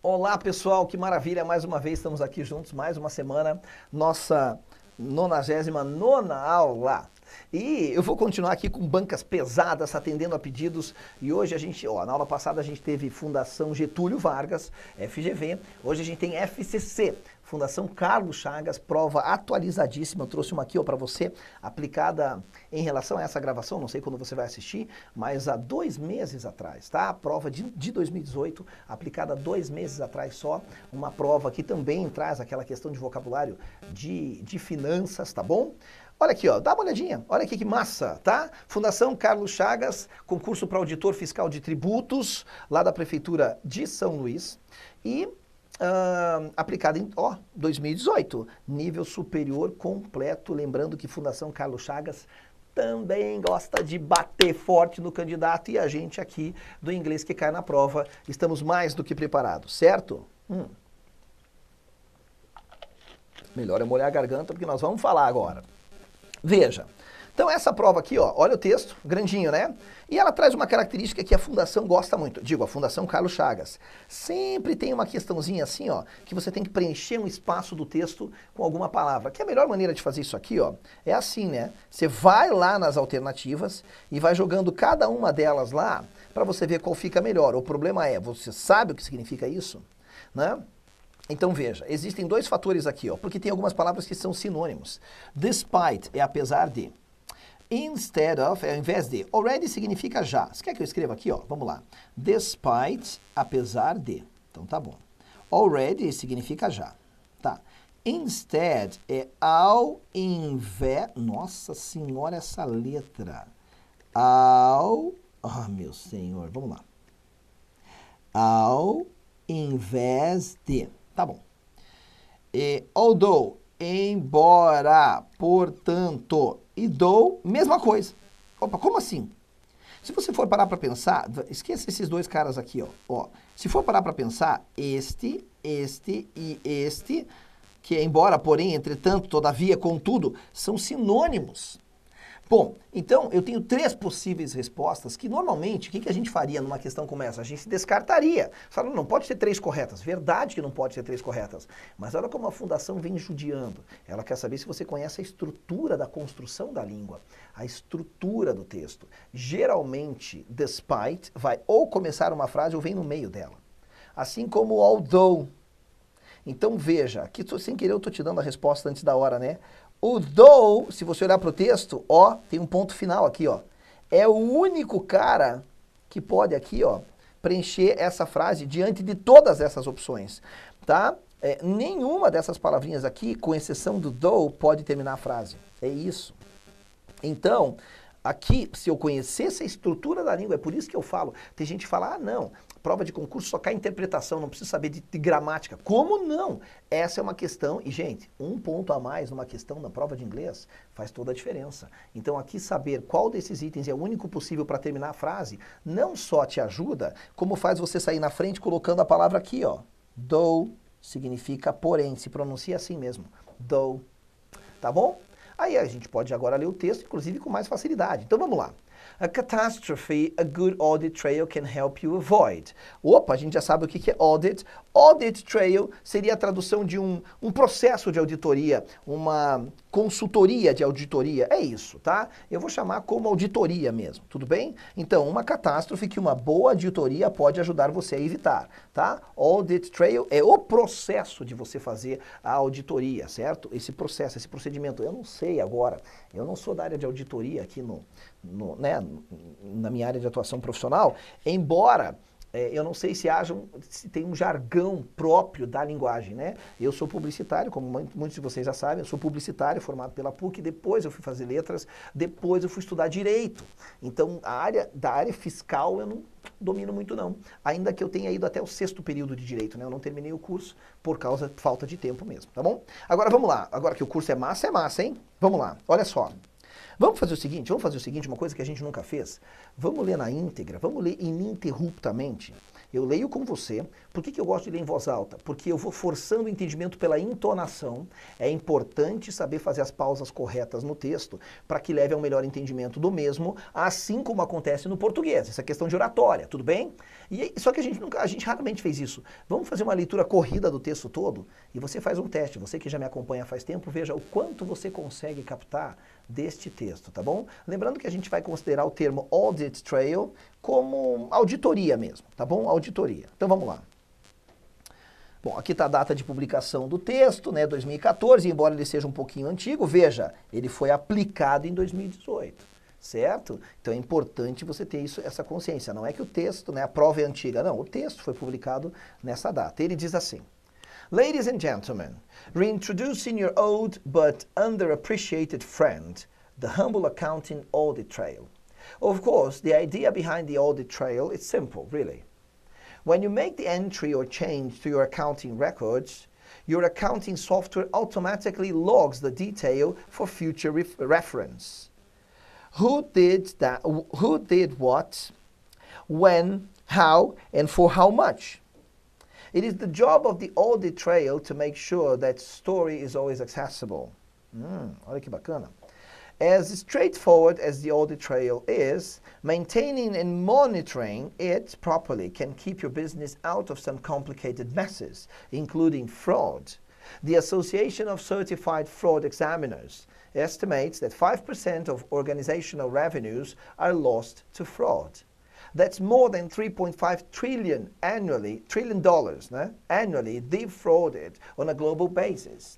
Olá pessoal, que maravilha, mais uma vez estamos aqui juntos, mais uma semana, nossa 99ª aula. E eu vou continuar aqui com bancas pesadas, atendendo a pedidos, e hoje a gente, na aula passada a gente teve Fundação Getúlio Vargas, FGV, hoje a gente tem FCC, Fundação Carlos Chagas, prova atualizadíssima, eu trouxe uma aqui para você, aplicada em relação a essa gravação, não sei quando você vai assistir, mas há 2 meses atrás, tá? A prova de 2018, aplicada há 2 meses atrás só, uma prova que também traz aquela questão de vocabulário de finanças, tá bom? Olha aqui, ó, dá uma olhadinha, olha aqui que massa, tá? Fundação Carlos Chagas, concurso para auditor fiscal de tributos, lá da Prefeitura de São Luís, e aplicada em 2018, nível superior completo, lembrando que Fundação Carlos Chagas também gosta de bater forte no candidato e a gente aqui do inglês que cai na prova, estamos mais do que preparados, certo? Melhor é molhar a garganta porque nós vamos falar agora. Veja, então essa prova aqui, ó, olha o texto, grandinho, né? E ela traz uma característica que a Fundação gosta muito, a Fundação Carlos Chagas. Sempre tem uma questãozinha assim, ó, que você tem que preencher um espaço do texto com alguma palavra. Que a melhor maneira de fazer isso aqui, ó, é assim, né? Você vai lá nas alternativas e vai jogando cada uma delas lá para você ver qual fica melhor. O problema é, você sabe o que significa isso, né? Então veja, existem 2 fatores aqui, ó, porque tem algumas palavras que são sinônimos. Despite é apesar de. Instead of é ao invés de. Already significa já. Você quer que eu escreva aqui, ó? Vamos lá. Despite, apesar de. Então tá bom. Already significa já. Tá. Instead é ao invés. Nossa senhora, essa letra. Meu senhor, vamos lá. Ao invés de. Tá bom. Although, embora, portanto, e though, mesma coisa. Opa, como assim? Se você for parar para pensar, esqueça esses 2 caras aqui, ó. Se for parar para pensar, este e este, que é embora, porém, entretanto, todavia, contudo, são sinônimos. Bom, então eu tenho 3 possíveis respostas que normalmente, o que a gente faria numa questão como essa? A gente descartaria. Fala, não pode ter 3 corretas. Verdade que não pode ter 3 corretas. Mas olha como a Fundação vem judiando. Ela quer saber se você conhece a estrutura da construção da língua, a estrutura do texto. Geralmente, despite vai ou começar uma frase ou vem no meio dela. Assim como although. Então veja, aqui sem querer eu estou te dando a resposta antes da hora, né? O though, se você olhar para o texto, ó, tem um ponto final aqui, ó. É o único cara que pode aqui, ó, preencher essa frase diante de todas essas opções, tá? Nenhuma dessas palavrinhas aqui, com exceção do though, pode terminar a frase. É isso. Então, aqui, se eu conhecesse a estrutura da língua, é por isso que eu falo, tem gente que fala, não, prova de concurso só cai interpretação, não precisa saber de gramática. Como não? Essa é uma questão, e gente, 1 ponto a mais numa questão na prova de inglês faz toda a diferença. Então aqui saber qual desses itens é o único possível para terminar a frase, não só te ajuda, como faz você sair na frente colocando a palavra aqui, ó. Though significa porém, se pronuncia assim mesmo, though, tá bom? Aí a gente pode agora ler o texto, inclusive com mais facilidade. Então vamos lá. A catastrophe a good audit trail can help you avoid. Opa, a gente já sabe o que é audit. Audit trail seria a tradução de um processo de auditoria, uma consultoria de auditoria. É isso, tá? Eu vou chamar como auditoria mesmo, tudo bem? Então, uma catástrofe que uma boa auditoria pode ajudar você a evitar, tá? Audit trail é o processo de você fazer a auditoria, certo? Esse processo, esse procedimento. Eu não sei agora, eu não sou da área de auditoria aqui na minha área de atuação profissional, embora eu não sei se tem um jargão próprio da linguagem, né? Eu sou publicitário, como muitos de vocês já sabem, eu sou publicitário, formado pela PUC, depois eu fui fazer letras, depois eu fui estudar direito. Então, da área fiscal eu não domino muito não, ainda que eu tenha ido até o 6º período de direito, né? Eu não terminei o curso por causa de falta de tempo mesmo, tá bom? Agora vamos lá, agora que o curso é massa, hein? Vamos lá, olha só. Vamos fazer o seguinte, uma coisa que a gente nunca fez. Vamos ler na íntegra, vamos ler ininterruptamente. Eu leio com você. Por que eu gosto de ler em voz alta? Porque eu vou forçando o entendimento pela entonação. É importante saber fazer as pausas corretas no texto para que leve a um melhor entendimento do mesmo, assim como acontece no português. Essa é questão de oratória, tudo bem? Só que a gente raramente fez isso. Vamos fazer uma leitura corrida do texto todo e você faz um teste. Você que já me acompanha faz tempo, veja o quanto você consegue captar deste texto, tá bom? Lembrando que a gente vai considerar o termo audit trail como auditoria mesmo, tá bom? Auditoria. Então vamos lá. Bom, aqui está a data de publicação do texto, né, 2014, embora ele seja um pouquinho antigo, veja, ele foi aplicado em 2018, certo? Então é importante você ter essa consciência, não é que o texto, né, a prova é antiga, não, o texto foi publicado nessa data. Ele diz assim: Ladies and gentlemen, reintroducing your old but underappreciated friend, the humble accounting audit trail. Of course, the idea behind the audit trail is simple, really. When you make the entry or change to your accounting records, your accounting software automatically logs the detail for future reference. Who did that? Who did what, when, how, and for how much? It is the job of the audit trail to make sure that story is always accessible. Olha que bacana. As straightforward as the audit trail is, maintaining and monitoring it properly can keep your business out of some complicated messes, including fraud. The Association of Certified Fraud Examiners estimates that 5% of organizational revenues are lost to fraud. That's more than $3.5 trillion annually defrauded on a global basis.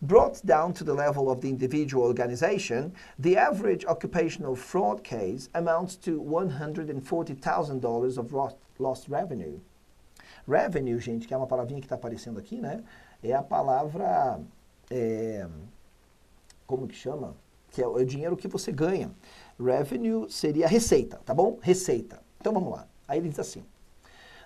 Brought down to the level of the individual organization, the average occupational fraud case amounts to $140,000 of lost revenue. Revenue, gente, que é uma palavrinha que está aparecendo aqui, né? É a palavra, como que chama? Que é o dinheiro que você ganha. Revenue seria receita, tá bom? Receita. Então vamos lá. Aí ele diz assim: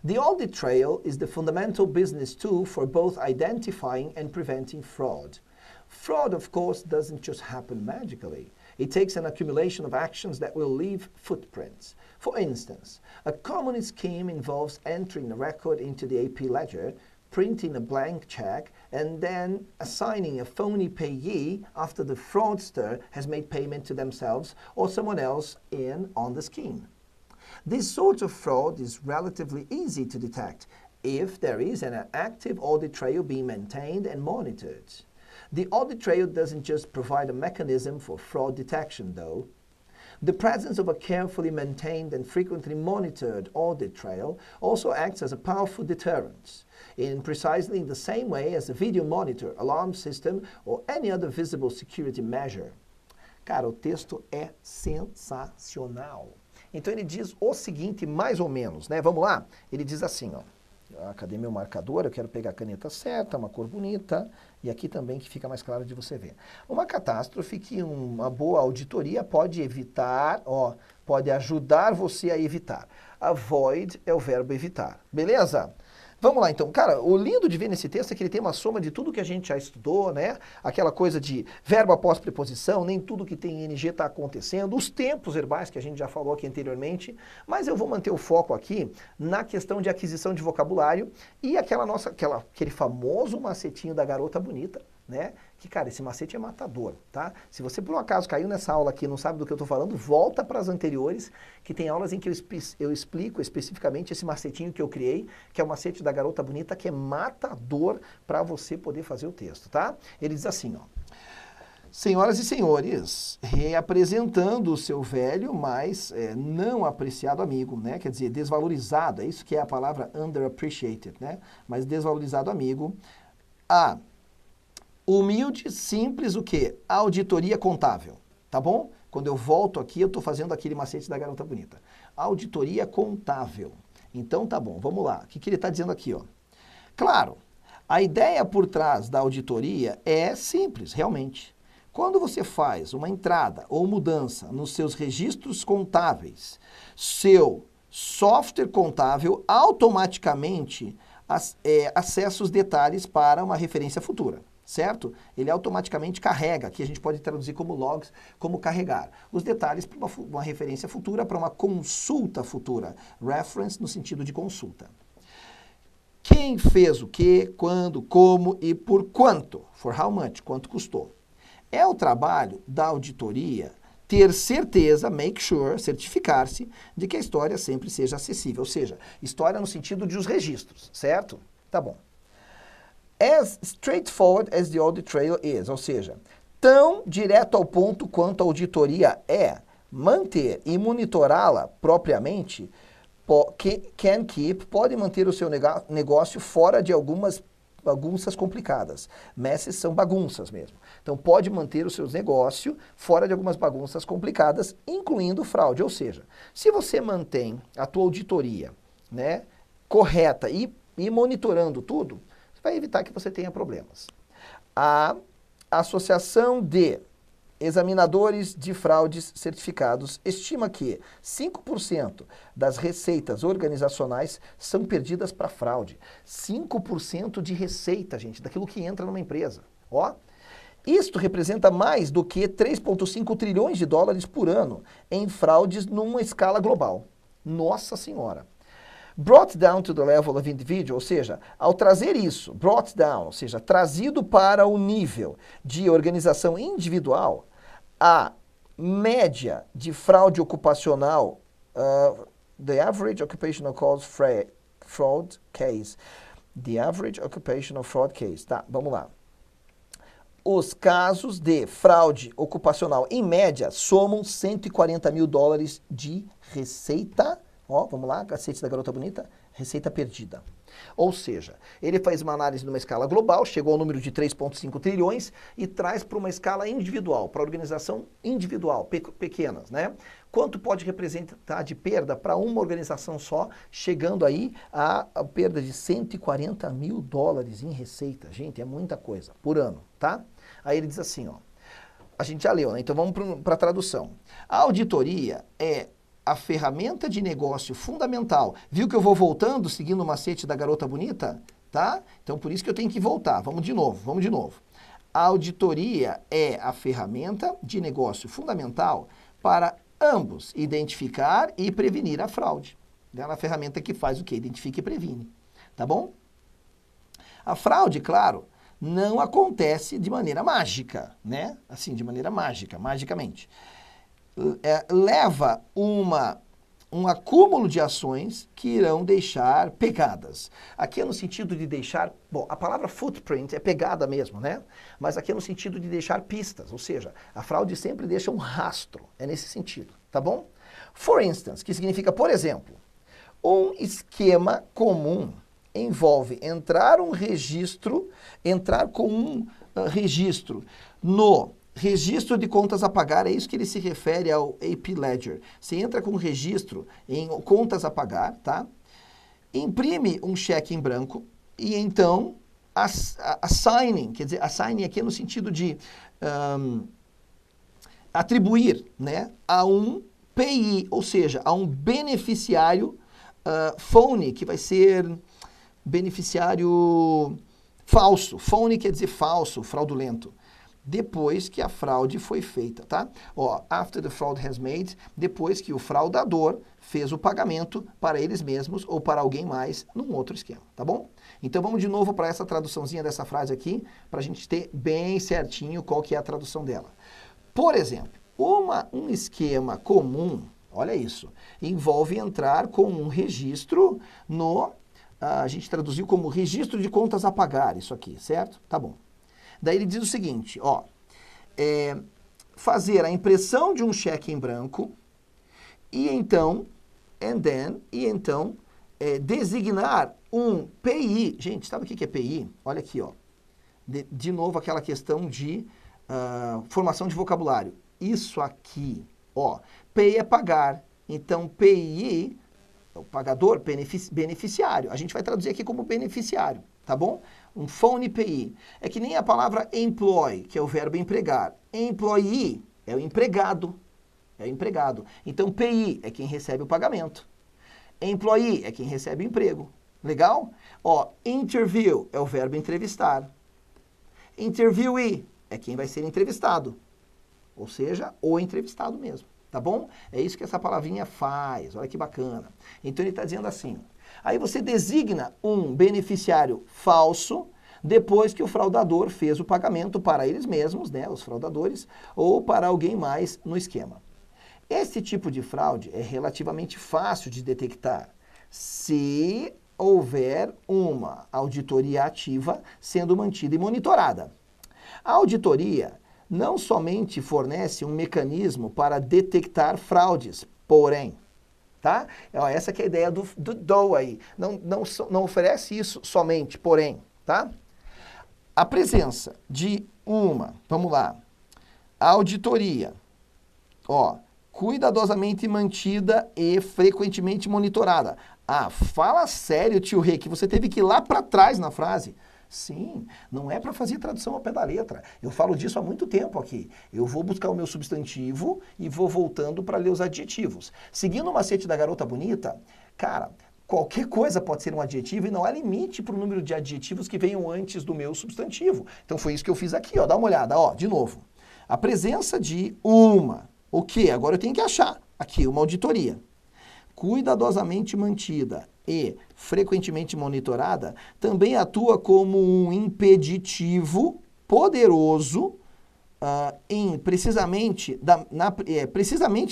The audit trail is the fundamental business tool for both identifying and preventing fraud. Fraud, of course, doesn't just happen magically. It takes an accumulation of actions that will leave footprints. For instance, a common scheme involves entering a record into the AP ledger, printing a blank check, and then assigning a phony payee after the fraudster has made payment to themselves or someone else in on the scheme. This sort of fraud is relatively easy to detect if there is an active audit trail being maintained and monitored. The audit trail doesn't just provide a mechanism for fraud detection, though. The presence of a carefully maintained and frequently monitored audit trail also acts as a powerful deterrent, in precisely the same way as a video monitor, alarm system, or any other visible security measure. Cara, o texto é sensacional. Então ele diz o seguinte, mais ou menos, né? Vamos lá? Ele diz assim, ó. Cadê meu marcador? Eu quero pegar a caneta certa, uma cor bonita, e aqui também que fica mais claro de você ver. Uma catástrofe que uma boa auditoria pode evitar, ó, pode ajudar você a evitar. Avoid é o verbo evitar, beleza? Vamos lá então, cara, o lindo de ver nesse texto é que ele tem uma soma de tudo que a gente já estudou, né? Aquela coisa de verbo após preposição, nem tudo que tem ING está acontecendo, os tempos verbais que a gente já falou aqui anteriormente, mas eu vou manter o foco aqui na questão de aquisição de vocabulário e aquele famoso macetinho da garota bonita, né? Que, cara, esse macete é matador, tá? Se você, por um acaso, caiu nessa aula aqui e não sabe do que eu tô falando, volta para as anteriores, que tem aulas em que eu explico especificamente esse macetinho que eu criei, que é o macete da garota bonita, que é matador para você poder fazer o texto, tá? Ele diz assim, ó. Senhoras e senhores, reapresentando o seu velho, mas não apreciado amigo, né? Quer dizer, desvalorizado, é isso que é a palavra underappreciated, né? Mas desvalorizado amigo, humilde, simples, o quê? Auditoria contável, tá bom? Quando eu volto aqui, eu estou fazendo aquele macete da garota bonita. Auditoria contável. Então, tá bom, vamos lá. O que ele está dizendo aqui, ó? Claro, a ideia por trás da auditoria é simples, realmente. Quando você faz uma entrada ou mudança nos seus registros contábeis, seu software contábil automaticamente acessa os detalhes para uma referência futura. certo? Ele automaticamente carrega, que a gente pode traduzir como logs, como carregar. Os detalhes para uma referência futura, para uma consulta futura. Reference no sentido de consulta. Quem fez o que, quando, como e por quanto? For how much, quanto custou. É o trabalho da auditoria ter certeza, make sure, certificar-se de que a história sempre seja acessível. Ou seja, história no sentido de os registros, certo? Tá bom. As straightforward as the audit trail is, ou seja, tão direto ao ponto quanto a auditoria é, manter e monitorá-la propriamente, pode manter o seu negócio fora de algumas bagunças complicadas. Messes são bagunças mesmo. Então pode manter o seu negócio fora de algumas bagunças complicadas, incluindo fraude. Ou seja, se você mantém a tua auditoria, né, correta e monitorando tudo, vai evitar que você tenha problemas. A Associação de Examinadores de Fraudes Certificados estima que 5% das receitas organizacionais são perdidas para fraude. 5% de receita, gente, daquilo que entra numa empresa. Ó, isto representa mais do que 3,5 trilhões de dólares por ano em fraudes numa escala global. Nossa Senhora! Brought down to the level of individual, ou seja, ao trazer isso, brought down, ou seja, trazido para o nível de organização individual, a média de fraude ocupacional, the average occupational fraud case, the average occupational fraud case, tá, vamos lá. Os casos de fraude ocupacional, em média, somam 140 mil dólares de receita. Ó, vamos lá, cacete da garota bonita, receita perdida. Ou seja, ele faz uma análise numa escala global, chegou ao número de 3,5 trilhões e traz para uma escala individual, para organização individual, pequenas, né? Quanto pode representar de perda para uma organização só, chegando aí a perda de 140 mil dólares em receita. Gente, é muita coisa, por ano, tá? Aí ele diz assim, ó, a gente já leu, né? Então vamos para a tradução. A auditoria é a ferramenta de negócio fundamental. Viu que eu vou voltando, seguindo o macete da garota bonita? Tá? Então, por isso que eu tenho que voltar. Vamos de novo. A auditoria é a ferramenta de negócio fundamental para ambos identificar e prevenir a fraude. Ela é a ferramenta que faz o quê? Identifica e previne. Tá bom? A fraude, claro, não acontece de maneira mágica, né? Assim, de maneira mágica, magicamente. Leva um acúmulo de ações que irão deixar pegadas. Aqui é no sentido de deixar... Bom, a palavra footprint é pegada mesmo, né? Mas aqui é no sentido de deixar pistas, ou seja, a fraude sempre deixa um rastro. É nesse sentido, tá bom? For instance, que significa, por exemplo, um esquema comum envolve entrar com um registro no registro de contas a pagar, é isso que ele se refere ao AP Ledger. Você entra com um registro em contas a pagar, tá? Imprime um cheque em branco e então assigning, quer dizer, assigning aqui é no sentido de atribuir, né, a um PI, ou seja, a um beneficiário phony, que vai ser beneficiário falso. Phony quer dizer falso, fraudulento. Depois que a fraude foi feita, tá? Ó, after the fraud has made, depois que o fraudador fez o pagamento para eles mesmos ou para alguém mais num outro esquema, tá bom? Então vamos de novo para essa traduçãozinha dessa frase aqui, para a gente ter bem certinho qual que é a tradução dela. Por exemplo, um esquema comum, olha isso, envolve entrar com um registro no... a gente traduziu como registro de contas a pagar, isso aqui, certo? Tá bom. Daí ele diz o seguinte, ó, fazer a impressão de um cheque em branco e então, designar um PI. Gente, sabe o que é PI? Olha aqui, ó. De novo aquela questão de formação de vocabulário. Isso aqui, ó, PI é pagar. Então, PI, o pagador, beneficiário. A gente vai traduzir aqui como beneficiário, tá bom? Um phony PI. É que nem a palavra employ, que é o verbo empregar. Employee é o empregado. É o empregado. Então, PI é quem recebe o pagamento. Employee é quem recebe o emprego. Legal? Ó, interview é o verbo entrevistar. Interviewee é quem vai ser entrevistado, ou seja, o entrevistado mesmo, tá bom? É isso que essa palavrinha faz, olha que bacana. Então ele está dizendo assim, aí você designa um beneficiário falso depois que o fraudador fez o pagamento para eles mesmos, né, os fraudadores, ou para alguém mais no esquema. Esse tipo de fraude é relativamente fácil de detectar se houver uma auditoria ativa sendo mantida e monitorada. A auditoria não somente fornece um mecanismo para detectar fraudes, porém, tá? Essa que é a ideia do DOE aí. Não oferece isso somente, porém, tá? A presença de vamos lá, auditoria, cuidadosamente mantida e frequentemente monitorada. Ah, fala sério, tio Rei, que você teve que ir lá para trás na frase. Sim, não é para fazer tradução ao pé da letra. Eu falo disso há muito tempo aqui. Eu vou buscar o meu substantivo e vou voltando para ler os adjetivos. Seguindo o macete da garota bonita, cara, qualquer coisa pode ser um adjetivo e não há limite para o número de adjetivos que venham antes do meu substantivo. Então foi isso que eu fiz aqui, ó. Dá uma olhada, ó, de novo. A presença de o quê? Agora eu tenho que achar aqui uma auditoria cuidadosamente mantida e frequentemente monitorada, também atua como um impeditivo poderoso precisamente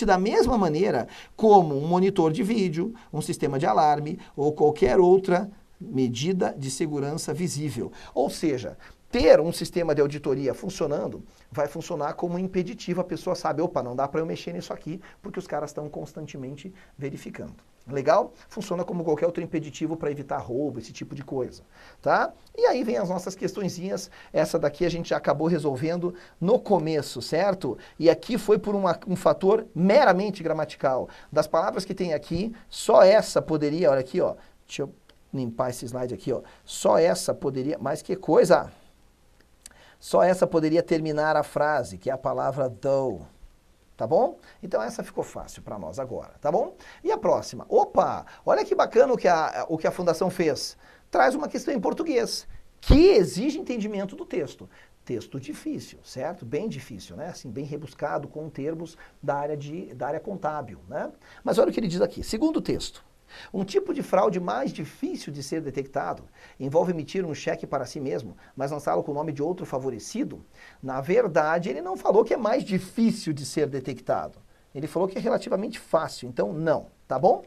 da mesma maneira como um monitor de vídeo, um sistema de alarme ou qualquer outra medida de segurança visível. Ou seja, ter um sistema de auditoria funcionando vai funcionar como um impeditivo. A pessoa sabe, opa, não dá para eu mexer nisso aqui, porque os caras estão constantemente verificando. Legal? Funciona como qualquer outro impeditivo para evitar roubo, esse tipo de coisa, tá? E aí vem as nossas questõezinhas. Essa daqui a gente já acabou resolvendo no começo, certo? E aqui foi por um fator meramente gramatical. Das palavras que tem aqui, só essa poderia, olha aqui, ó, deixa eu limpar esse slide aqui, ó, só essa poderia, mas que coisa... Só essa poderia terminar a frase, que é a palavra though, tá bom? Então essa ficou fácil para nós agora, tá bom? E a próxima? Opa, olha que bacana o que a Fundação fez. Traz uma questão em português, que exige entendimento do texto. Texto difícil, certo? Bem difícil, né? Assim, bem rebuscado, com termos da área contábil, né? Mas olha o que ele diz aqui, segundo o texto. Um tipo de fraude mais difícil de ser detectado envolve emitir um cheque para si mesmo, mas lançá-lo com o nome de outro favorecido. Na verdade, ele não falou que é mais difícil de ser detectado. Ele falou que é relativamente fácil, então não, tá bom?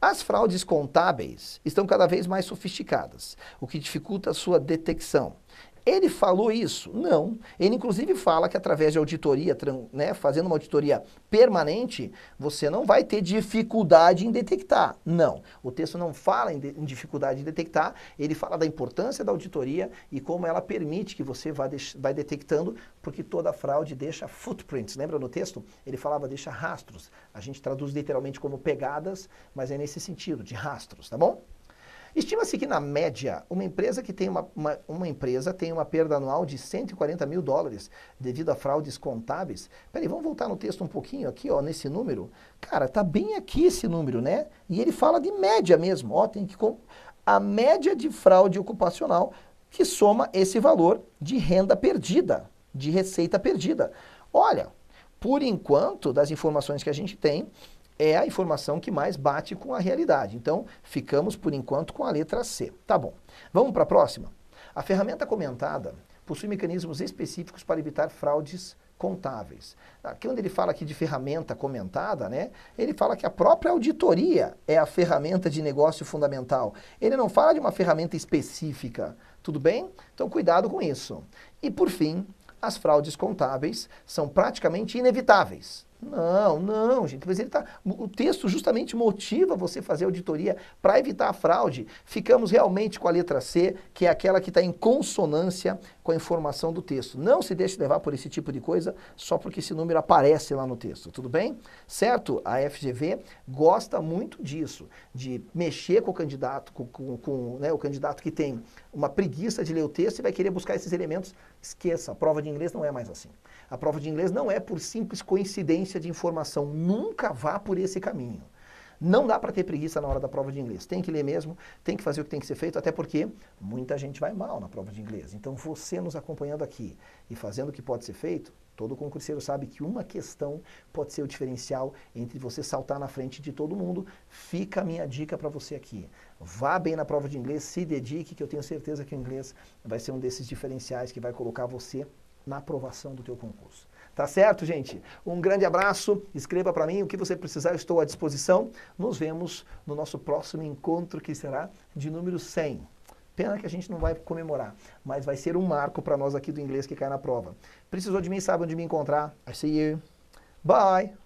As fraudes contábeis estão cada vez mais sofisticadas, o que dificulta a sua detecção. Ele falou isso? Não. Ele, inclusive, fala que através de auditoria, né, fazendo uma auditoria permanente, você não vai ter dificuldade em detectar. Não. O texto não fala em dificuldade em detectar, ele fala da importância da auditoria e como ela permite que você vai detectando, porque toda fraude deixa footprints. Lembra no texto? Ele falava deixa rastros. A gente traduz literalmente como pegadas, mas é nesse sentido, de rastros, tá bom? Estima-se que, na média, uma empresa tem uma perda anual de 140 mil dólares devido a fraudes contábeis. Peraí, vamos voltar no texto um pouquinho aqui, ó, nesse número. Cara, tá bem aqui esse número, né? E ele fala de média mesmo, ó, tem que a média de fraude ocupacional que soma esse valor de renda perdida, de receita perdida. Olha, por enquanto, das informações que a gente tem, é a informação que mais bate com a realidade. Então, ficamos, por enquanto, com a letra C. Tá bom. Vamos para a próxima? A ferramenta comentada possui mecanismos específicos para evitar fraudes contábeis. Aqui onde ele fala aqui de ferramenta comentada, né? Ele fala que a própria auditoria é a ferramenta de negócio fundamental. Ele não fala de uma ferramenta específica. Tudo bem? Então, cuidado com isso. E, por fim, as fraudes contábeis são praticamente inevitáveis. Não, gente, mas o texto justamente motiva você a fazer auditoria para evitar a fraude. Ficamos realmente com a letra C, que é aquela que está em consonância com a informação do texto. Não se deixe levar por esse tipo de coisa só porque esse número aparece lá no texto, tudo bem? Certo? A FGV gosta muito disso, de mexer com o candidato, né, o candidato que tem uma preguiça de ler o texto e vai querer buscar esses elementos. Esqueça, a prova de inglês não é mais assim. A prova de inglês não é por simples coincidência de informação. Nunca vá por esse caminho. Não dá para ter preguiça na hora da prova de inglês. Tem que ler mesmo, tem que fazer o que tem que ser feito, até porque muita gente vai mal na prova de inglês. Então você nos acompanhando aqui e fazendo o que pode ser feito, todo concurseiro sabe que uma questão pode ser o diferencial entre você saltar na frente de todo mundo. Fica a minha dica para você aqui. Vá bem na prova de inglês, se dedique, que eu tenho certeza que o inglês vai ser um desses diferenciais que vai colocar você na aprovação do teu concurso. Tá certo, gente? Um grande abraço, escreva para mim o que você precisar, eu estou à disposição. Nos vemos no nosso próximo encontro, que será de número 100. Pena que a gente não vai comemorar, mas vai ser um marco para nós aqui do inglês que cai na prova. Precisou de mim, sabe onde me encontrar? I see you. Bye!